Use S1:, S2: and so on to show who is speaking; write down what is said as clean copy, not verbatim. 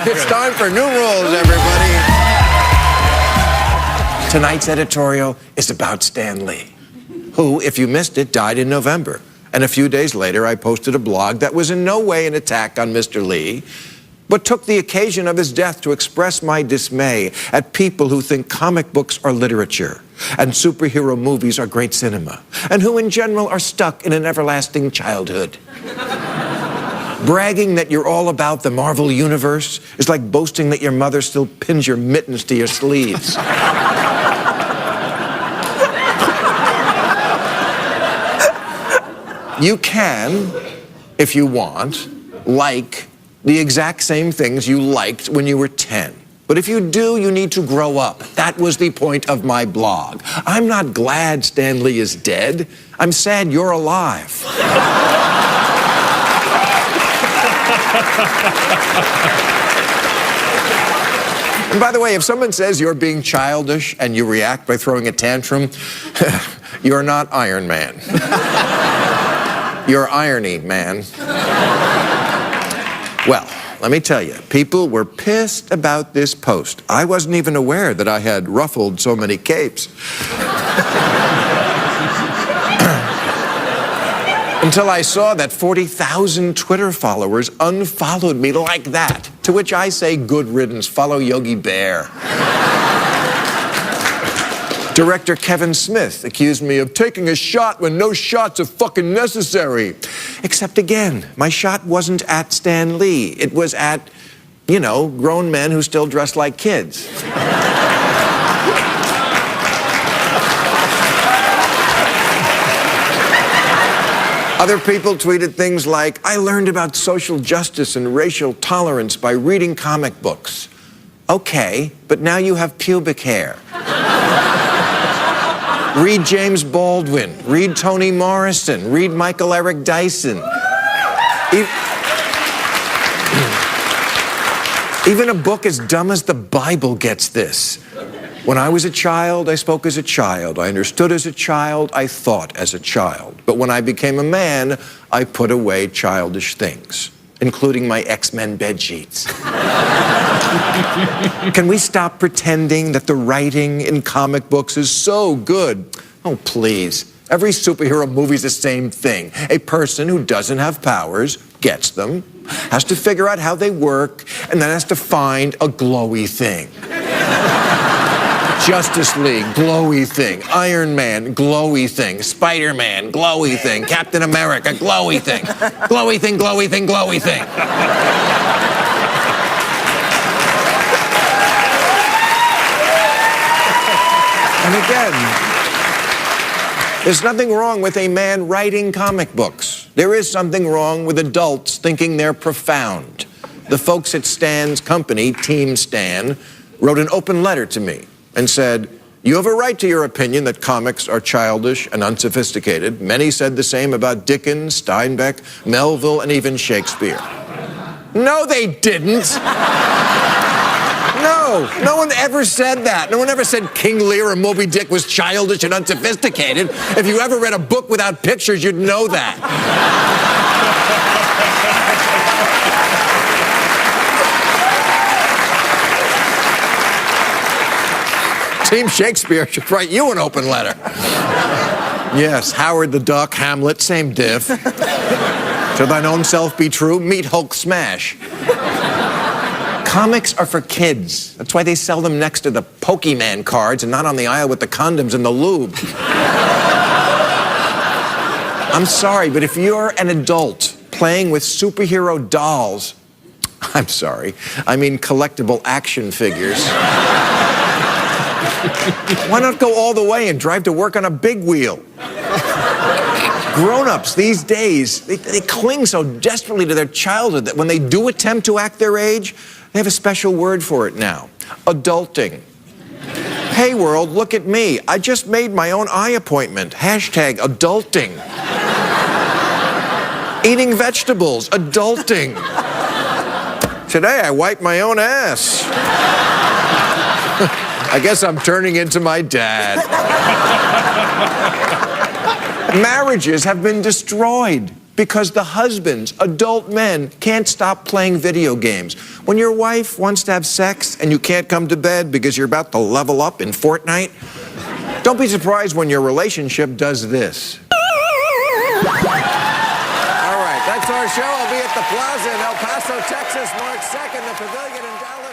S1: It's time for new rules, everybody. Tonight's editorial is about Stan Lee, who, if you missed it, died in November. And a few days later, I posted a blog that was in no way an attack on Mr. Lee, but took the occasion of his death to express my dismay at people who think comic books are literature and superhero movies are great cinema, and who in general are stuck in an everlasting childhood. Bragging that you're all about the Marvel Universe is like boasting that your mother still pins your mittens to your sleeves. You can, if you want, like the exact same things you liked when you were 10. But if you do, you need to grow up. That was the point of my blog. I'm not glad Stan Lee is dead. I'm sad you're alive. And by the way, if someone says you're being childish and you react by throwing a tantrum, you're not Iron Man. You're Irony Man. Well, let me tell you, people were pissed about this post. I wasn't even aware that I had ruffled so many capes. Until I saw that 40,000 Twitter followers unfollowed me like that. To which I say, good riddance, follow Yogi Bear. Director Kevin Smith accused me of taking a shot when no shots are fucking necessary. Except again, my shot wasn't at Stan Lee. It was at, you know, grown men who still dress like kids. Other people tweeted things like, I learned about social justice and racial tolerance by reading comic books. Okay, but now you have pubic hair. Read James Baldwin, read Toni Morrison, read Michael Eric Dyson. Even a book as dumb as the Bible gets this. When I was a child, I spoke as a child. I understood as a child. I thought as a child. But when I became a man, I put away childish things, including my X-Men bedsheets. Can we stop pretending that the writing in comic books is so good? Oh, please. Every superhero movie's the same thing. A person who doesn't have powers gets them, has to figure out how they work, and then has to find a glowy thing. Justice League, glowy thing. Iron Man, glowy thing. Spider-Man, glowy thing. Captain America, glowy thing. Glowy thing, glowy thing, glowy thing. And again, there's nothing wrong with a man writing comic books. There is something wrong with adults thinking they're profound. The folks at Stan's company, Team Stan, wrote an open letter to me and said, you have a right to your opinion that comics are childish and unsophisticated. Many said the same about Dickens, Steinbeck, Melville, and even Shakespeare. No, they didn't. No one ever said that. No one ever said King Lear or Moby Dick was childish and unsophisticated. If you ever read a book without pictures, you'd know that. Team Shakespeare should write you an open letter. Yes, Howard the Duck, Hamlet, same diff. To thine own self be true, meet Hulk smash. Comics are for kids. That's why they sell them next to the Pokemon cards and not on the aisle with the condoms and the lube. I'm sorry, but if you're an adult playing with superhero dolls, I'm sorry, I mean collectible action figures, why not go all the way and drive to work on a big wheel? Grown-ups these days, they cling so desperately to their childhood that when they do attempt to act their age, they have a special word for it now. Adulting. Hey world, look at me. I just made my own eye appointment. Hashtag adulting. Eating vegetables. Adulting. Today I wiped my own ass. I guess I'm turning into my dad. Marriages have been destroyed because the husbands, adult men, can't stop playing video games. When your wife wants to have sex and you can't come to bed because you're about to level up in Fortnite, don't be surprised when your relationship does this. All right, that's our show. I'll be at the Plaza in El Paso, Texas, March 2nd, the Pavilion in Dallas.